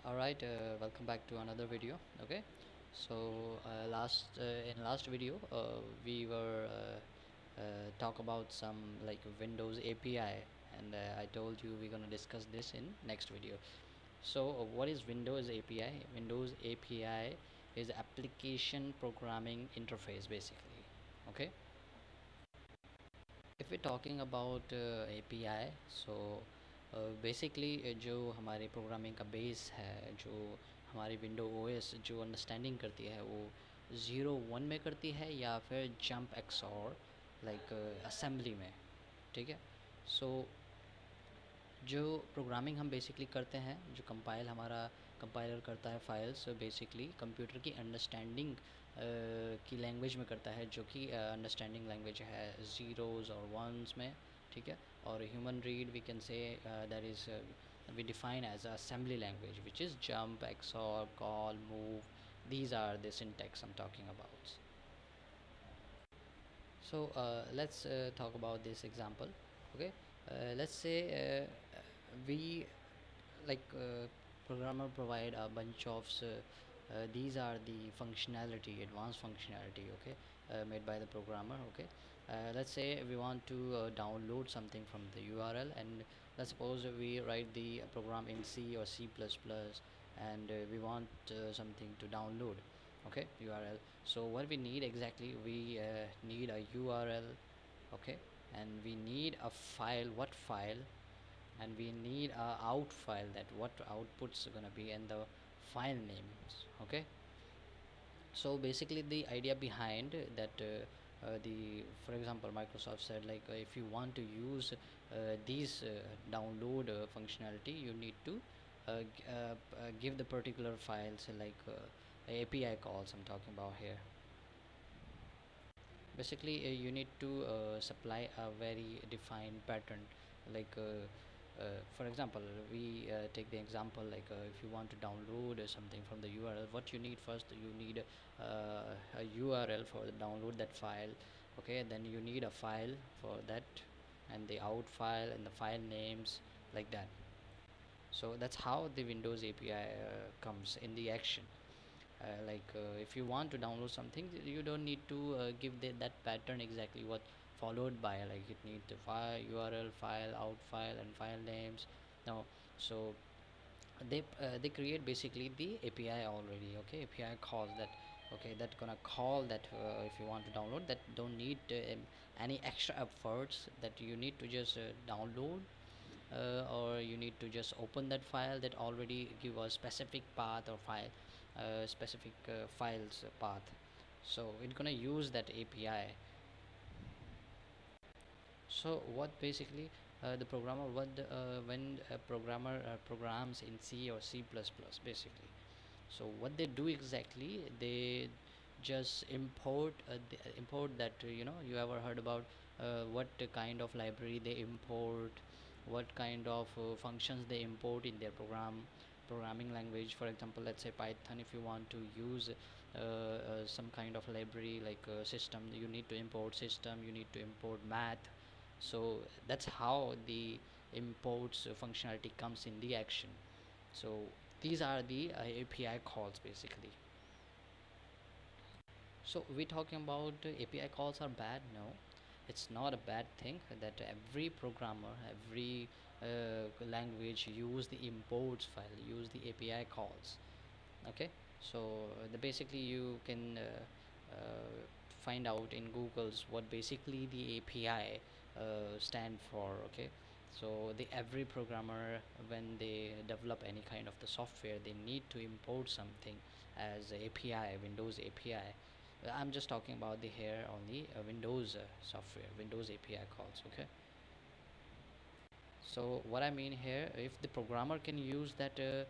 All right, welcome back to another video. Okay, so in last video we were talk about some like Windows API, and I told you we're gonna discuss this in next video. So what is Windows API? Windows API is application programming interface basically. Okay, if we're talking about API, so basically जो हमारे programming का base है, जो हमारी window OS जो understanding करती है वो 0 1 में करती है या फिर जंप एक्सऑर लाइक असेंबली में. ठीक है. सो जो प्रोग्रामिंग हम बेसिकली करते हैं, जो कंपाइल हमारा कंपाइलर करता है फाइल्स, बेसिकली कंप्यूटर की अंडरस्टैंडिंग की लैंग्वेज में करता है, जो कि अंडरस्टैंडिंग लैंग्वेज है ज़ीरोज़ और वंस में. ठीक है. और human read we can say that is we define as assembly language, which is jump, XOR, call, move. These are the syntax I'm talking about. So let's talk about this example. Okay. Let's say we like programmer provide a bunch of these are the functionality, advanced functionality. Okay. Made by the programmer. Okay. Let's say we want to download something from the URL, and let's suppose we write the program in C or C++, and we want something to download. Okay, URL. So what we need exactly, we need a URL. Okay, and we need a file. What file? And we need a out file, that what outputs are gonna be, and the file names. Okay. So basically the idea behind that the for example Microsoft said, like, if you want to use these download functionality, you need to give the particular files, like API calls I'm talking about here. Basically you need to supply a very defined pattern, like for example we take the example, like if you want to download something from the URL, what you need first, you need a URL for the download that file. Okay, then you need a file for that, and the out file and the file names, like that. So that's how the Windows API comes in the action. If you want to download something, you don't need to give that pattern exactly what followed by, like it needs the file URL, file out file, and file names. No. So they create basically the API already. Okay, API calls that. Okay, that gonna call that if you want to download, that don't need any extra efforts, that you need to just download, or you need to just open that file that already give a specific path or file, specific files path. So it's gonna use that API. So what basically the programmer, what when a programmer programs in C or C++, basically, so what they do exactly, they just import that, you ever heard about what kind of library they import, what kind of functions they import in their programming language. For example, let's say Python, if you want to use some kind of library, like system, you need to import system, you need to import math. So that's how the imports functionality comes in the action. So these are the API calls basically. So we're talking about API calls are bad? No, it's not a bad thing. That every programmer, every language use the imports file, use the API calls. Okay. So basically you can find out in Google's what basically the API stand for. Okay. So the every programmer, when they develop any kind of the software, they need to import something as API, Windows API. I'm just talking about the here only Windows software, Windows API calls. Okay. So what I mean here, if the programmer can use that to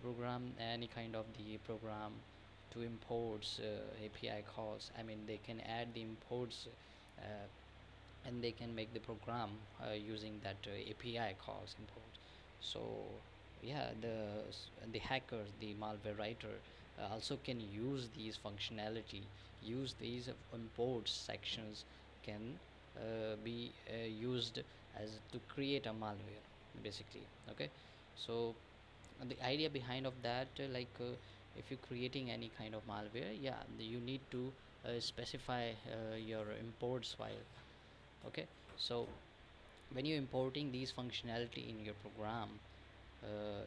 program any kind of the program to imports API calls, I mean they can add the imports, and they can make the program using that API calls import. So yeah, the hackers, the malware writer also can use these functionality, use these imports sections, can be used as to create a malware basically. Okay. So And the idea behind of that, if you're creating any kind of malware, yeah, you need to specify your imports file. Okay, so when you're importing these functionality in your program,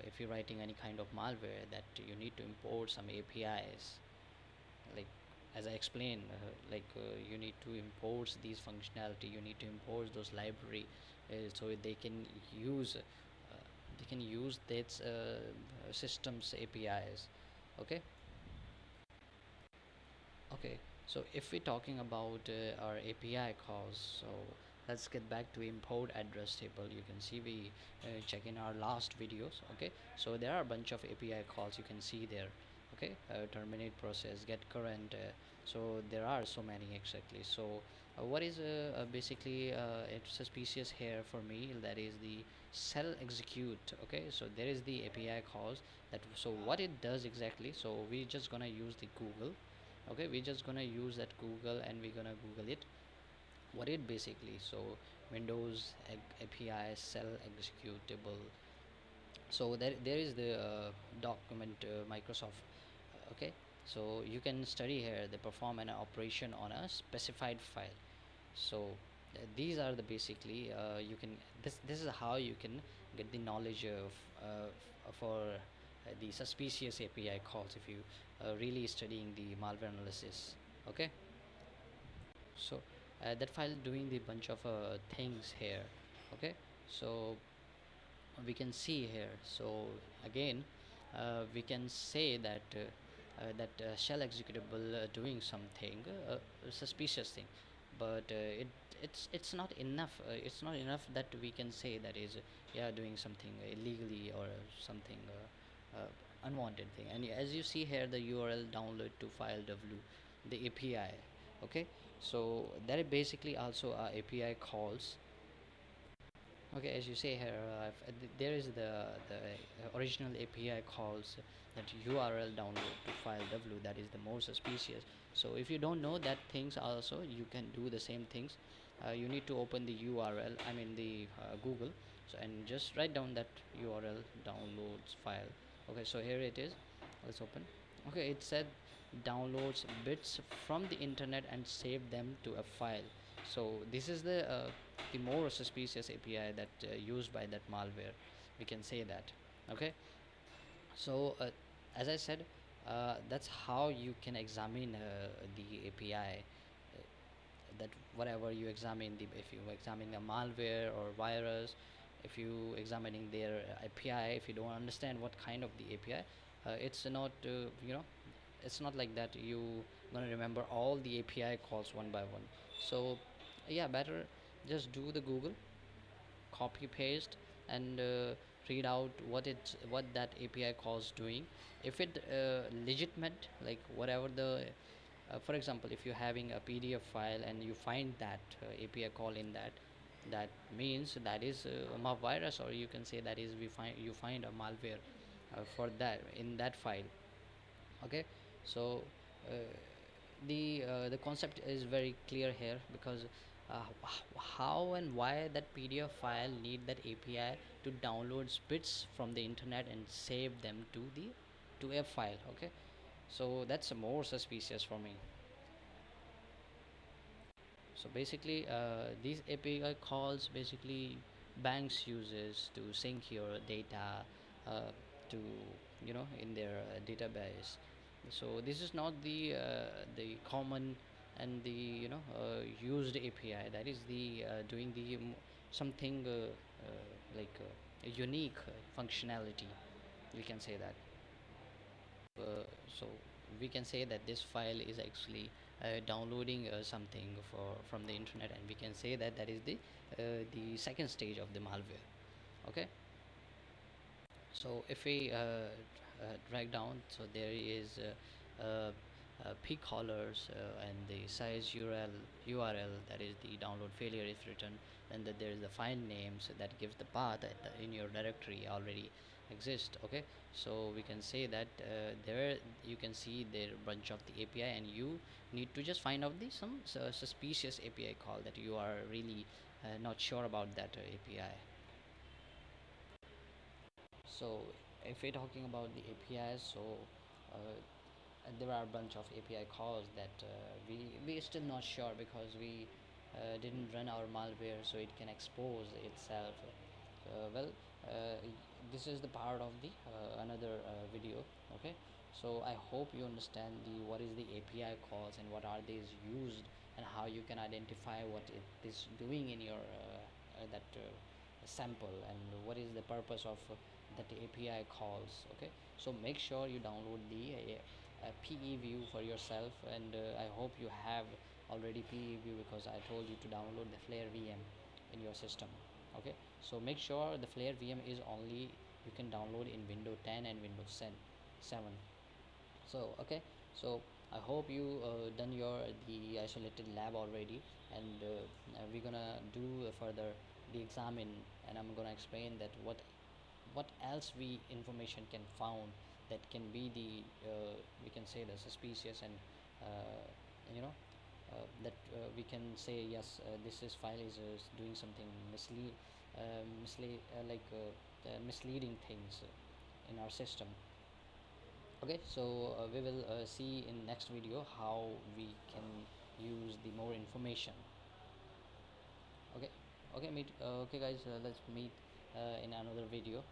if you're writing any kind of malware, that you need to import some APIs, like as I explained, you need to import these functionality, you need to import those library, so they can use that systems APIs. Okay. Okay, so if we're talking about our API calls, so let's get back to import address table. You can see we check in our last videos. Okay, so there are a bunch of API calls you can see there. Okay, terminate process, get current. So there are so many exactly. So what is basically it's suspicious here for me, that is the cell execute. Okay, so there is the API calls that. So what it does exactly? So we're just gonna use the Google. Okay, we're just gonna use that Google and we're gonna Google it, what it basically. So Windows API cell executable. So there is the document Microsoft. Okay, so you can study here the perform an operation on a specified file. So these are the basically you can, this is how you can get the knowledge of for the suspicious API calls, if you really studying the malware analysis. Okay, so that file doing the bunch of things here. Okay, so we can see here. So again, we can say that shell executable doing something suspicious thing, but it's not enough. It's not enough that we can say that is yeah, doing something illegally or something unwanted thing. And as you see here, the URL download to file w, the API. Okay, so that is basically also API calls. Okay, as you say here, there is the original API calls that URL download to file W, that is the more suspicious. So if you don't know that things also, you can do the same things. You need to open the URL, I mean the Google, so and just write down that URL downloads file. Okay, so here it is. Let's open. Okay, it said downloads bits from the internet and save them to a file. So this is the more suspicious API that used by that malware, we can say that. Okay, so as I said, that's how you can examine the API, that whatever you examine, the if you examine a malware or virus, if you examining their API, if you don't understand what kind of the API, it's not you know it's not like that you gonna remember all the API calls one by one. So yeah, better just do the Google, copy paste, and read out what that API calls doing. If it legitimate, like whatever the for example, if you're having a PDF file and you find that API call in that, that means that is a malvirus, or you can say that is you find a malware for that in that file. Okay, so uh, the concept is very clear here, because how and why that PDF file need that API to download bits from the internet and save them to a file. Okay, so that's more suspicious for me. So basically, these API calls basically banks uses to sync your data uh, to in their database. So this is not the common and the used API. That is the doing the something a unique functionality. We can say that. So we can say that this file is actually downloading something from the internet, and we can say that that is the second stage of the malware. Okay, so if we drag down, so there is p callers and the size URL, that is the download failure is written, and that there is the file names that gives the path that in your directory already exist. Okay, so we can say that there you can see there bunch of the API, and you need to just find out the some suspicious API call that you are really not sure about that API. So if we're talking about the APIs, so uh, there are a bunch of API calls that we are still not sure because we didn't run our malware so it can expose itself. Well, this is the part of the another video. Okay, so I hope you understand the what is the API calls and what are these used and how you can identify what it is doing in your that sample and what is the purpose of that API calls. Okay, so make sure you download the PE view for yourself, and I hope you have already PE view because I told you to download the Flare VM in your system. Okay, so make sure the Flare VM is only you can download in Windows 10 and Windows 7. So okay, so I hope you done your the isolated lab already, and we're gonna do further the examine, and I'm gonna explain that what else we information can found that can be the we can say the suspicious and you know that we can say yes, this is file is doing something misleading things in our system. Okay, so we will see in next video how we can use the more information. Okay, okay, meet okay guys, let's meet in another video.